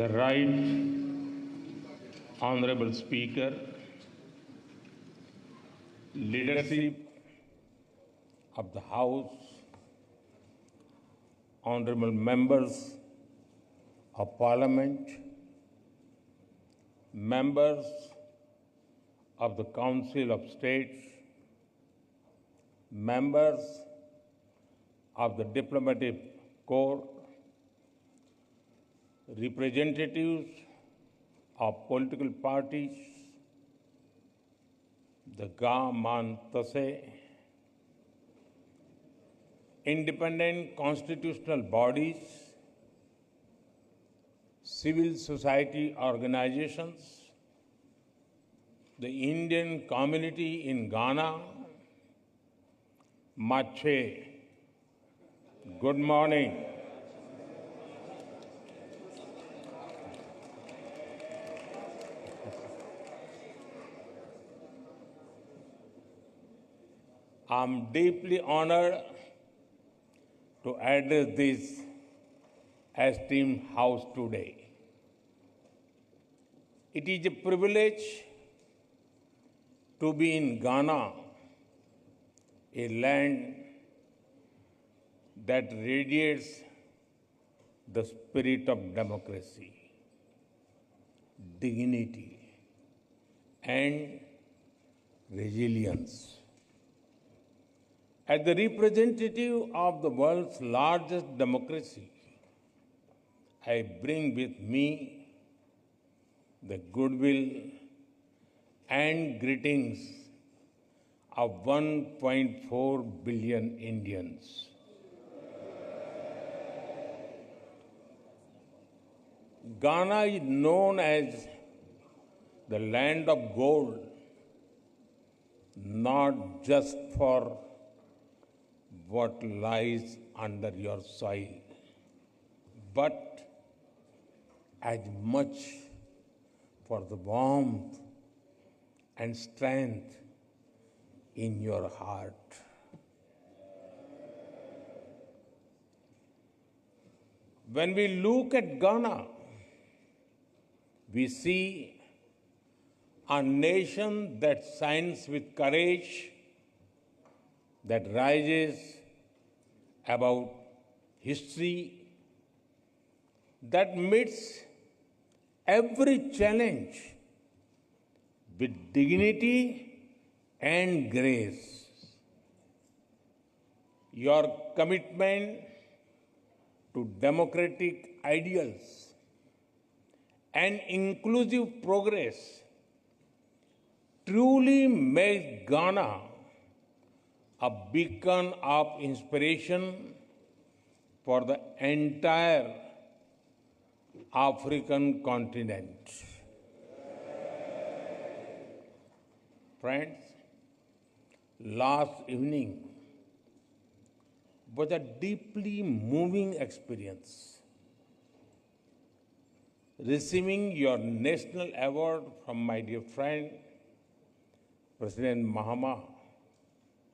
The Right Honorable Speaker, leadership of the House, honorable members of Parliament, members of the Council of States, members of the Diplomatic Corps, representatives of political parties, the Gaman Tase, independent constitutional bodies, civil society organizations, the Indian community in Ghana, Mache, good morning. I'm deeply honored to address this esteemed House today. It is a privilege to be in Ghana, a land that radiates the spirit of democracy, dignity, and resilience. As the representative of the world's largest democracy, I bring with me the goodwill and greetings of 1.4 billion Indians. Ghana is known as the land of gold, not just for what lies under your soil, but as much for the warmth and strength in your heart. When we look at Ghana, we see a nation that shines with courage, that rises above history, that meets every challenge with dignity and grace. Your commitment to democratic ideals and inclusive progress truly makes Ghana a beacon of inspiration for the entire African continent. Friends, last evening was a deeply moving experience. Receiving your national award from my dear friend, President Mahama,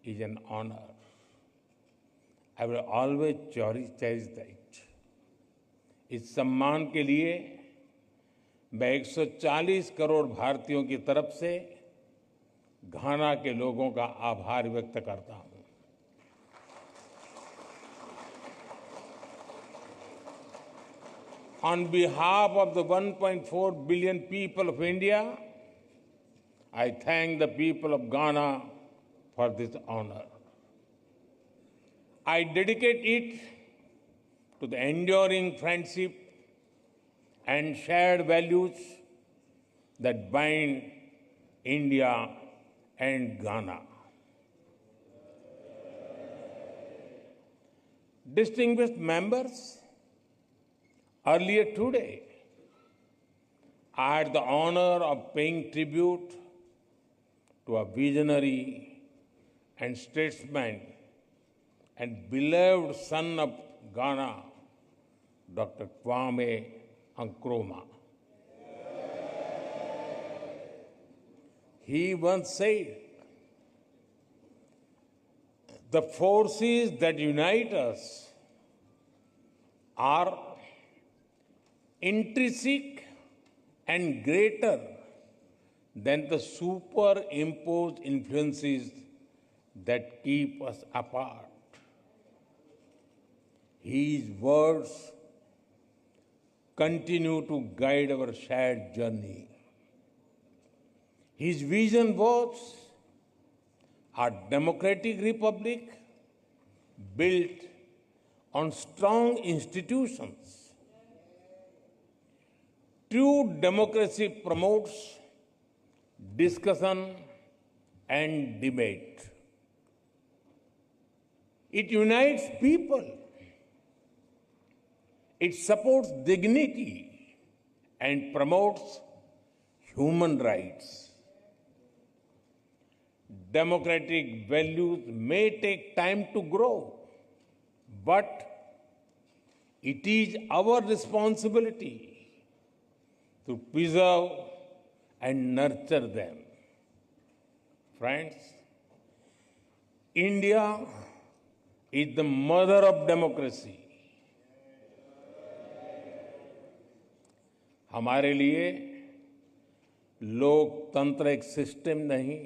is an honor. I will always cherish that. इस सम्मान के लिए मैं 140 करोड़ भारतीयों की तरफ से घाना के लोगों का आभार व्यक्त करता हूं। On behalf of the 1.4 billion people of India, I thank the people of Ghana for this honor. I dedicate it to the enduring friendship and shared values that bind India and Ghana. Distinguished members, earlier today, I had the honor of paying tribute to a visionary and statesman and beloved son of Ghana, Dr. Kwame Nkrumah. He once said, "The forces that unite us are intrinsic and greater than the superimposed influences that keep us apart. His words continue to guide our shared journey. His vision was a democratic republic built on strong institutions. True democracy promotes discussion and debate. It unites people. It supports dignity and promotes human rights. Democratic values may take time to grow, but it is our responsibility to preserve and nurture them. Friends, India is the mother of democracy. हमारे लिए लोकतंत्र एक system नहीं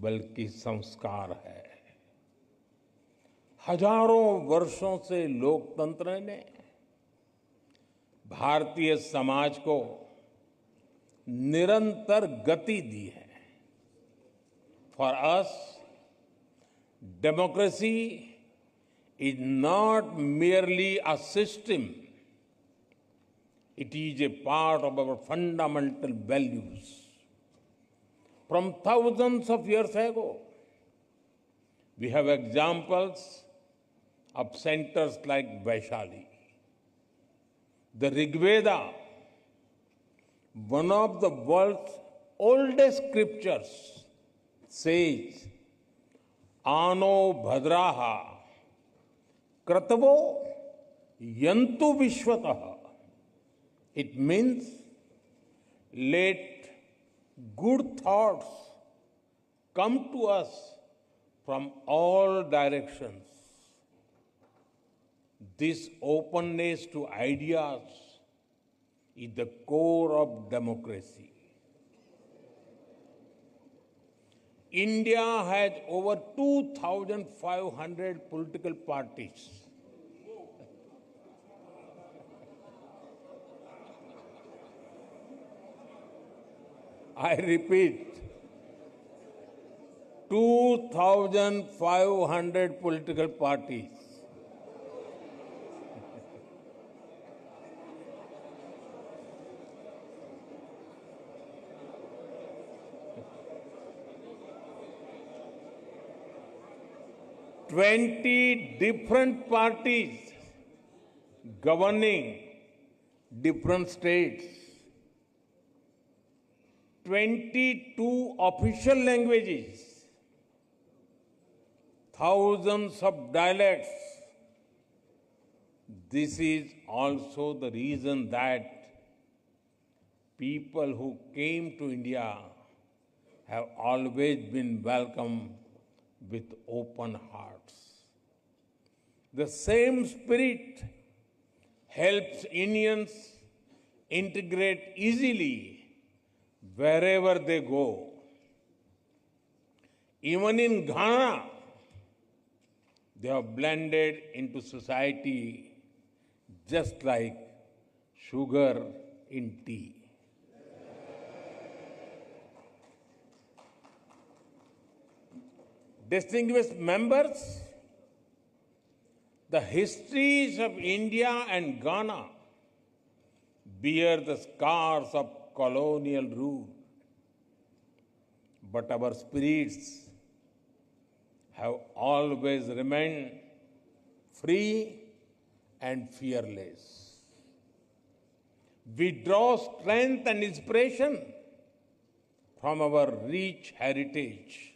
बल्कि संस्कार है। हजारों वर्षों से लोकतंत्र ने भारतीय समाज को निरंतर गति दी है। For us, democracy is not merely a system. It is a part of our fundamental values. From thousands of years ago, we have examples of centers like Vaishali. The Rig Veda, one of the world's oldest scriptures, says, Ano bhadraha kratavo yantu vishwataha. It means let good thoughts come to us from all directions. This openness to ideas is the core of democracy. India has over 2,500 political parties. I repeat, 2,500 political parties. Twenty different parties governing different states. 22 official languages, thousands of dialects. This is also the reason that people who came to India have always been welcomed with open hearts. The same spirit helps Indians integrate easily wherever they go. Even in Ghana, they have blended into society just like sugar in tea. Distinguished members, the histories of India and Ghana bear the scars of colonial rule, but our spirits have always remained free and fearless. We draw strength and inspiration from our rich heritage.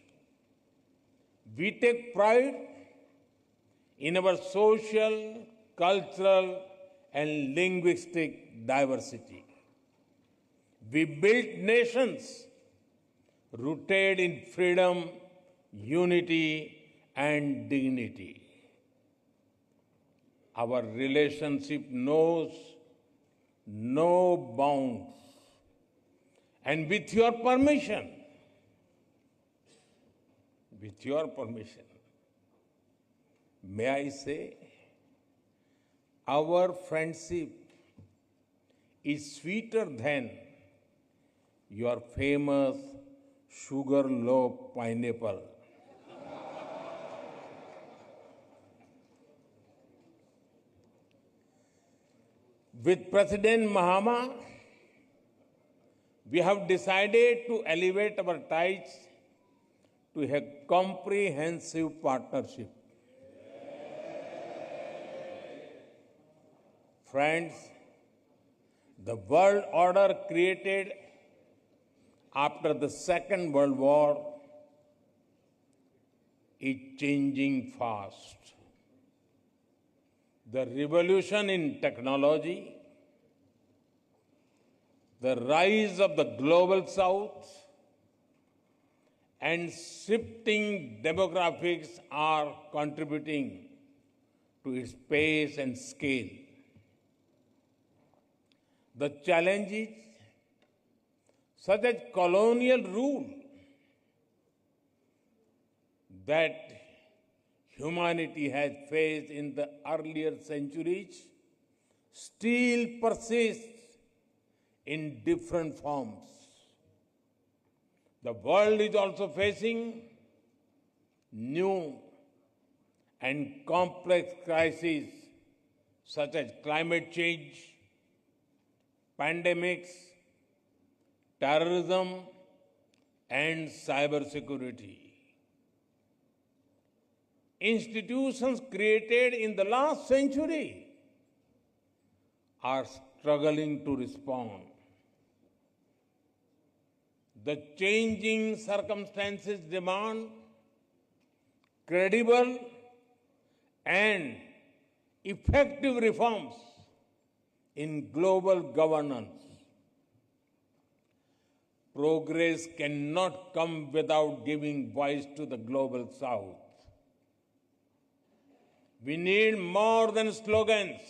We take pride in our social, cultural, and linguistic diversity. We built nations rooted in freedom, unity, and dignity. Our relationship knows no bounds. And with your permission, may I say, our friendship is sweeter than your famous sugar loaf pineapple. With President Mahama, we have decided to elevate our ties to a comprehensive partnership. Friends, the world order created after the Second World War is changing fast. The revolution in technology, the rise of the global south, and shifting demographics are contributing to its pace and scale. The challenges, such as colonial rule, that humanity has faced in the earlier centuries, still persist in different forms. The world is also facing new and complex crises such as climate change, pandemics, terrorism, and cybersecurity. Institutions created in the last century are struggling to respond. The changing circumstances demand credible and effective reforms in global governance. Progress cannot come without giving voice to the global south. We need more than slogans.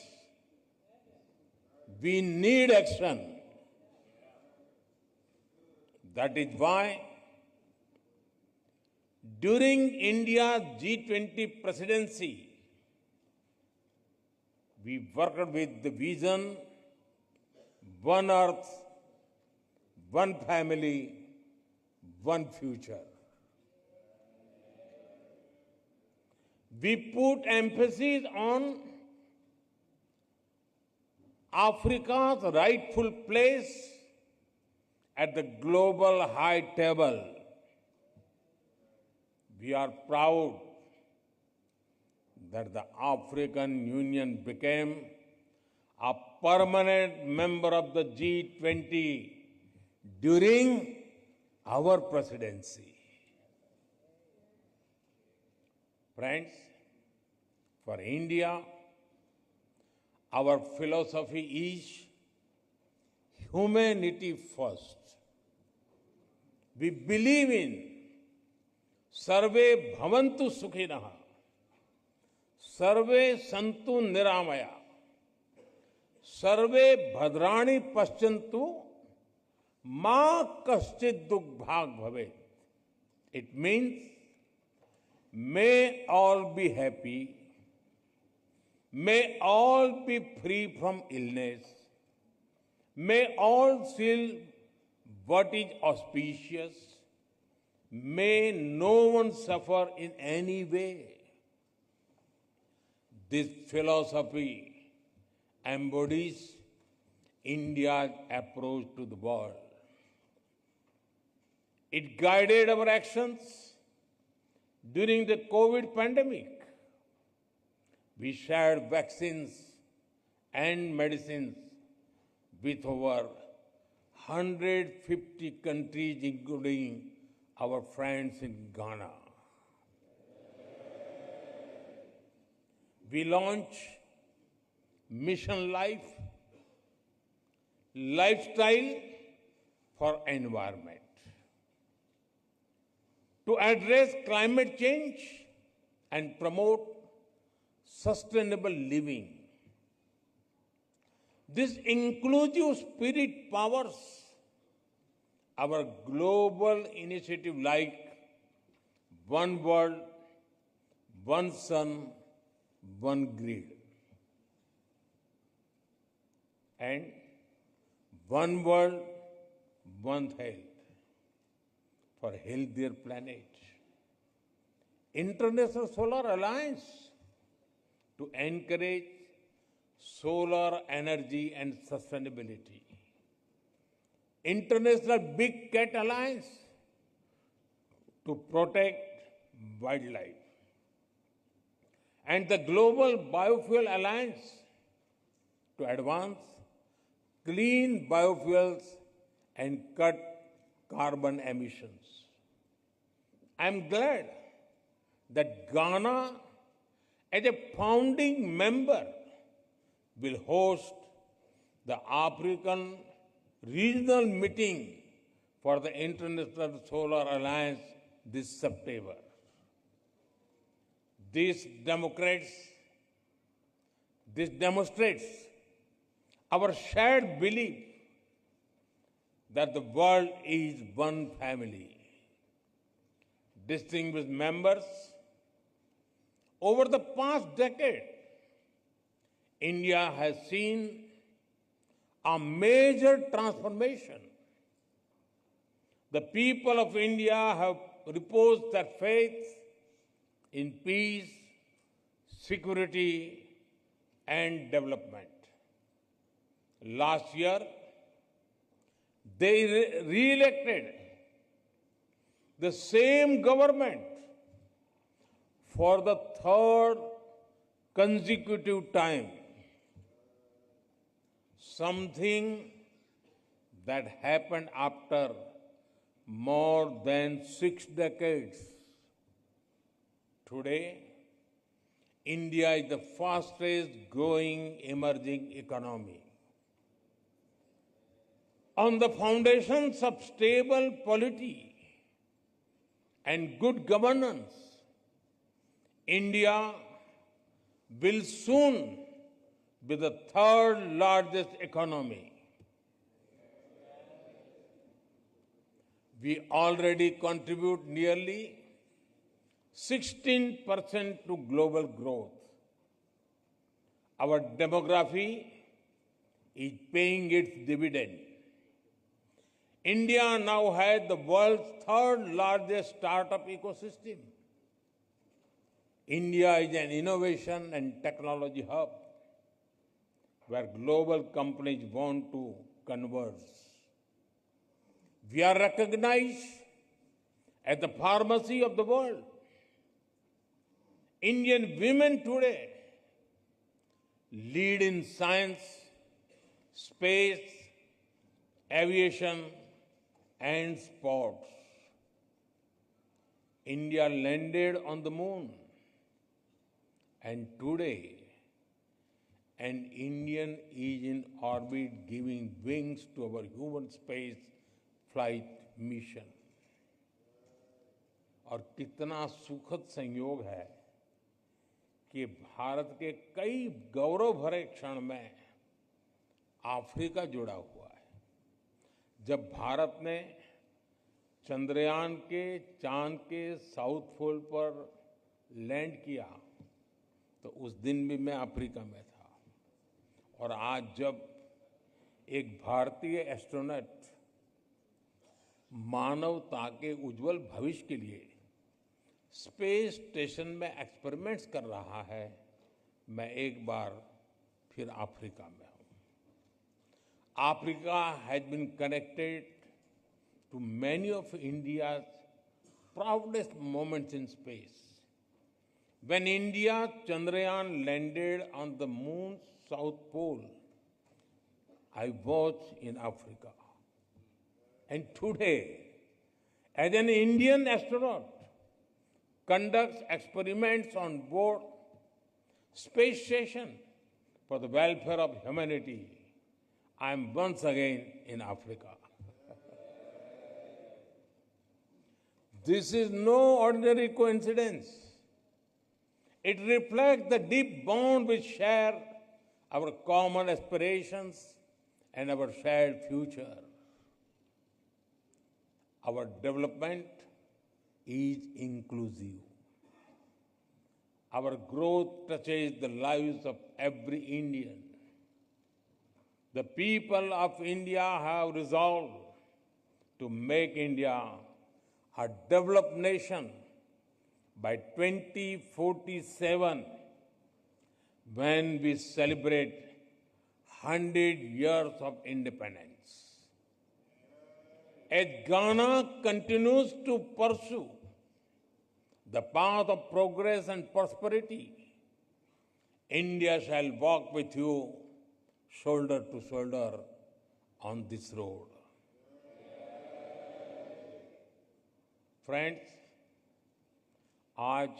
We need action. That is why, during India's G20 presidency, we worked with the vision, one earth, one family, one future. We put emphasis on Africa's rightful place at the global high table. We are proud that the African Union became a permanent member of the G20 during our presidency. Friends, for India, our philosophy is humanity first. We believe in Sarve Bhavantu Sukhinaha, Sarve Santu Niramaya, Sarve Bhadrani Paschantu, Ma Kaschid Dukh Bhag Bhavet. It means, may all be happy, may all be free from illness, may all feel what is auspicious, may no one suffer in any way. This philosophy embodies India's approach to the world. It guided our actions during the COVID pandemic. We shared vaccines and medicines with over 150 countries, including our friends in Ghana. We launched Mission Life, Lifestyle for Environment, to address climate change and promote sustainable living. This inclusive spirit powers our global initiative like One World, One Sun, One Grid, and One World, One Health for a healthier planet. International Solar Alliance to encourage solar energy and sustainability. International Big Cat Alliance to protect wildlife. And the Global Biofuel Alliance to advance clean biofuels and cut carbon emissions. I'm glad that Ghana, as a founding member, will host the African regional meeting for the International Solar Alliance this September. This demonstrates our shared belief that the world is one family. Distinguished members, over the past decade, India has seen a major transformation. The people of India have reposed their faith in peace, security, and development. Last year, they re-elected the same government for the third consecutive time, something that happened after more than 6 decades. Today, India is the fastest growing emerging economy. On the foundations of stable polity and good governance, India will soon be the third largest economy. We already contribute nearly 16% to global growth. Our demography is paying its dividend. India now has the world's third largest startup ecosystem. India is an innovation and technology hub where global companies want to converge. We are recognized as the pharmacy of the world. Indian women today lead in science, space, aviation, and sports. India landed on the moon, and today an Indian is in orbit giving wings to our human space flight mission. और कितना सुखद संयोग है कि भारत के कई गौरव भरे क्षण में अफ्रीका जुड़ा हुआ है। जब भारत ने चंद्रयान के चांद के साउथ पोल पर लैंड किया तो उस दिन भी मैं अफ्रीका में था, और आज जब एक भारतीय एस्ट्रोनॉट मानवता के उज्जवल भविष्य के लिए स्पेस स्टेशन में एक्सपेरिमेंट्स कर रहा है, मैं एक बार फिर अफ्रीका में हूं। Africa has been connected to many of India's proudest moments in space. When India Chandrayaan landed on the moon's south pole, I was in Africa. And today, as an Indian astronaut conducts experiments on board space station for the welfare of humanity, I am once again in Africa. This is no ordinary coincidence. It reflects the deep bond we share our common aspirations, and our shared future. Our development is inclusive. Our growth touches the lives of every Indian. The people of India have resolved to make India a developed nation by 2047, when we celebrate 100 years of independence. As Ghana continues to pursue the path of progress and prosperity, India shall walk with you shoulder to shoulder on this road. Friends, आज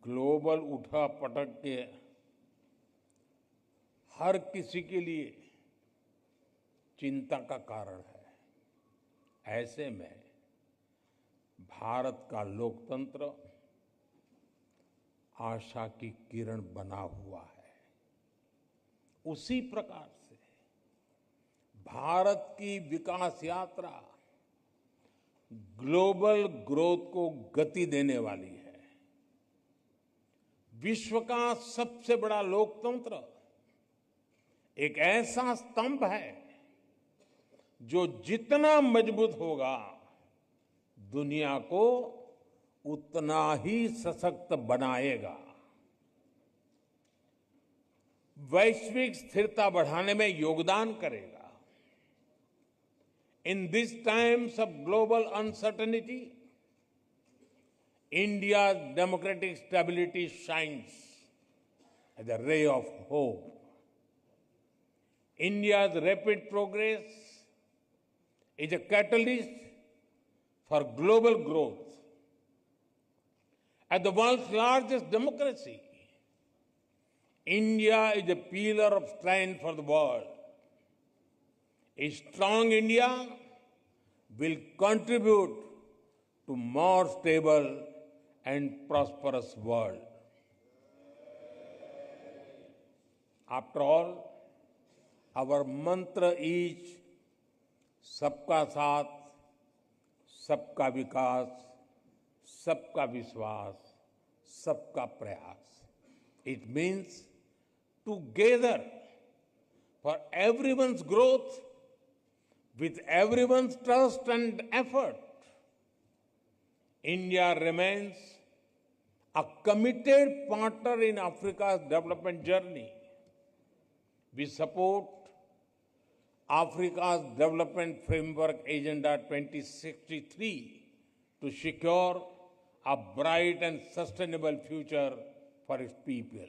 global उठा पटक के हर किसी के लिए चिंता का कारण है। ऐसे में भारत का लोकतंत्र आशा की किरण बना हुआ है। उसी प्रकार से भारत की विकास यात्रा ग्लोबल ग्रोथ को गति देने वाली है। विश्व का सबसे बड़ा लोकतंत्र एक ऐसा स्तंभ है जो जितना मजबूत होगा, दुनिया को उतना ही सशक्त बनाएगा। वैश्विक स्थिरता बढ़ाने में योगदान करेगा। In these times of global uncertainty, India's democratic stability shines as a ray of hope. India's rapid progress is a catalyst for global growth. As the world's largest democracy, India is a pillar of strength for the world. A strong India will contribute to more stable and prosperous world. After all, our mantra is सबका साथ, सबका विकास, सबका विश्वास, सबका प्रयास. It means together for everyone's growth, with everyone's trust and effort. India remains a committed partner in Africa's development journey. We support Africa's Development Framework Agenda 2063 to secure a bright and sustainable future for its people.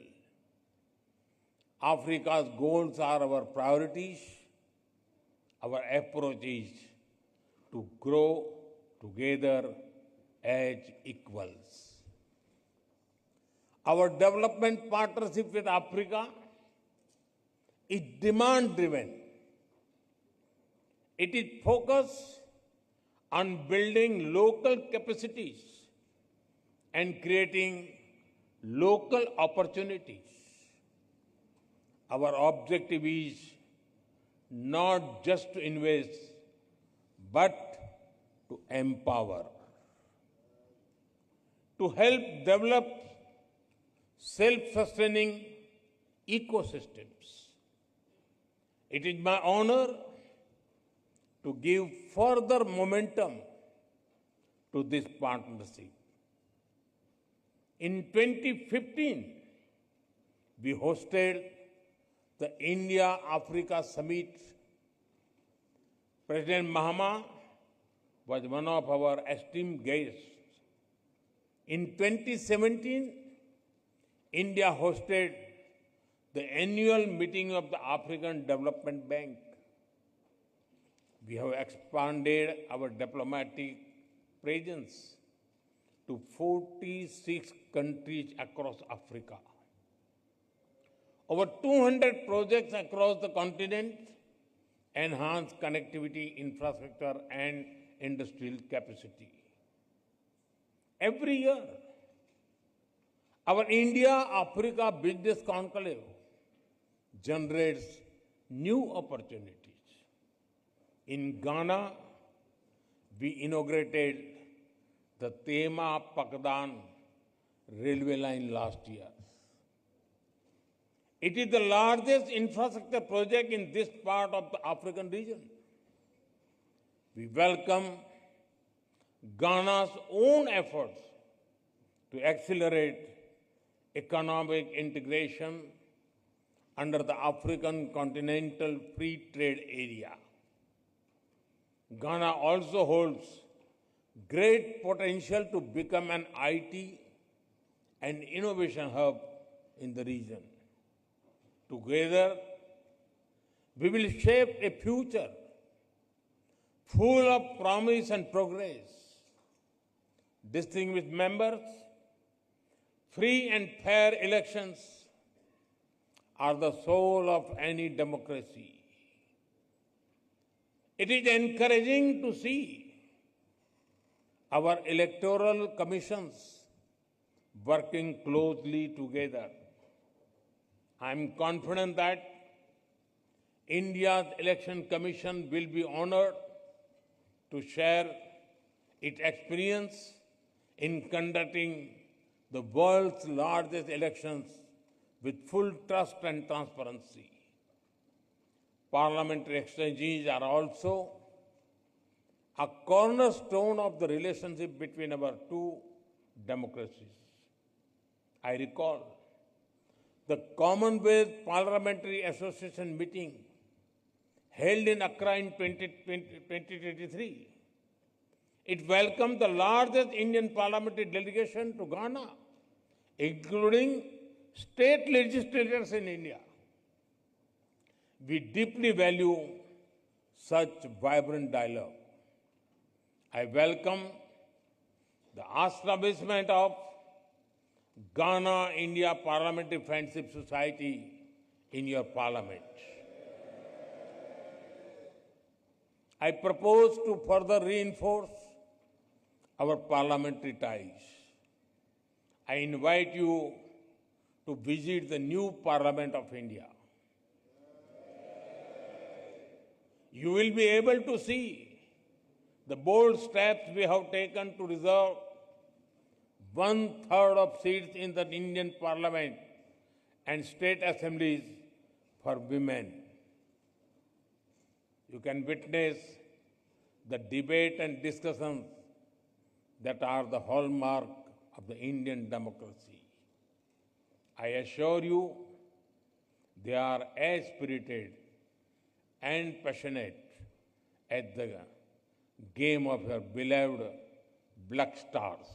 Africa's goals are our priorities. Our approach is to grow together as equals. Our development partnership with Africa is demand-driven. It is focused on building local capacities and creating local opportunities. Our objective is not just to invest, but to empower, to help develop self-sustaining ecosystems. It is my honor to give further momentum to this partnership. In 2015, we hosted the India-Africa Summit. President Mahama was one of our esteemed guests. In 2017, India hosted the annual meeting of the African Development Bank. We have expanded our diplomatic presence to 46 countries across Africa. Over 200 projects across the continent enhance connectivity, infrastructure, and industrial capacity. Every year, our India-Africa Business Conclave generates new opportunities. In Ghana, we inaugurated the Tema Pakdan railway line last year. It is the largest infrastructure project in this part of the African region. We welcome Ghana's own efforts to accelerate economic integration under the African Continental Free Trade Area. Ghana also holds great potential to become an IT and innovation hub in the region. Together, we will shape a future full of promise and progress. Distinguished members, free and fair elections are the soul of any democracy. It is encouraging to see our electoral commissions working closely together. I am confident that India's Election Commission will be honored to share its experience in conducting the world's largest elections with full trust and transparency. Parliamentary exchanges are also a cornerstone of the relationship between our two democracies. I recall the Commonwealth Parliamentary Association meeting held in Accra in 2023. It welcomed the largest Indian parliamentary delegation to Ghana, including state legislators in India. We deeply value such vibrant dialogue. I welcome the establishment of Ghana-India Parliamentary Friendship Society in your parliament. I propose to further reinforce our parliamentary ties. I invite you to visit the new Parliament of India. You will be able to see the bold steps we have taken to reserve 1/3 of seats in the Indian Parliament and state assemblies for women. You can witness the debate and discussions that are the hallmark of the Indian democracy. I assure you, they are as spirited and passionate as the game of your beloved Black Stars.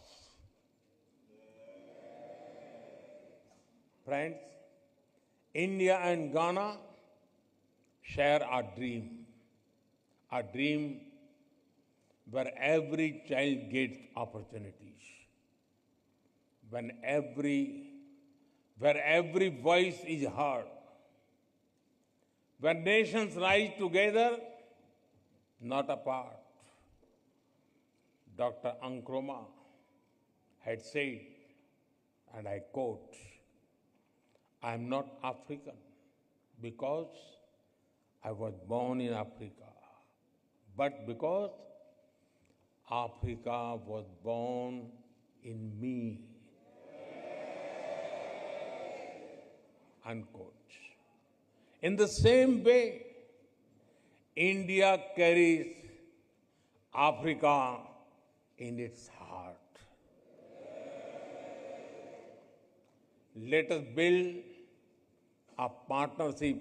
Friends, India and Ghana share a dream where every child gets opportunities, where every voice is heard, where nations rise together, not apart. Dr. Nkrumah had said, and I quote, "I am not African because I was born in Africa, but because Africa was born in me." Unquote. In the same way, India carries Africa in its heart. Let us build a partnership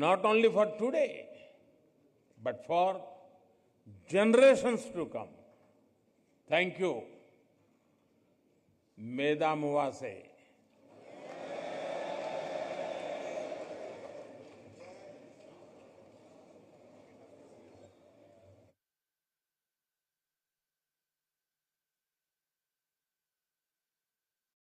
not only for today, but for generations to come. Thank you. Medha Muwase.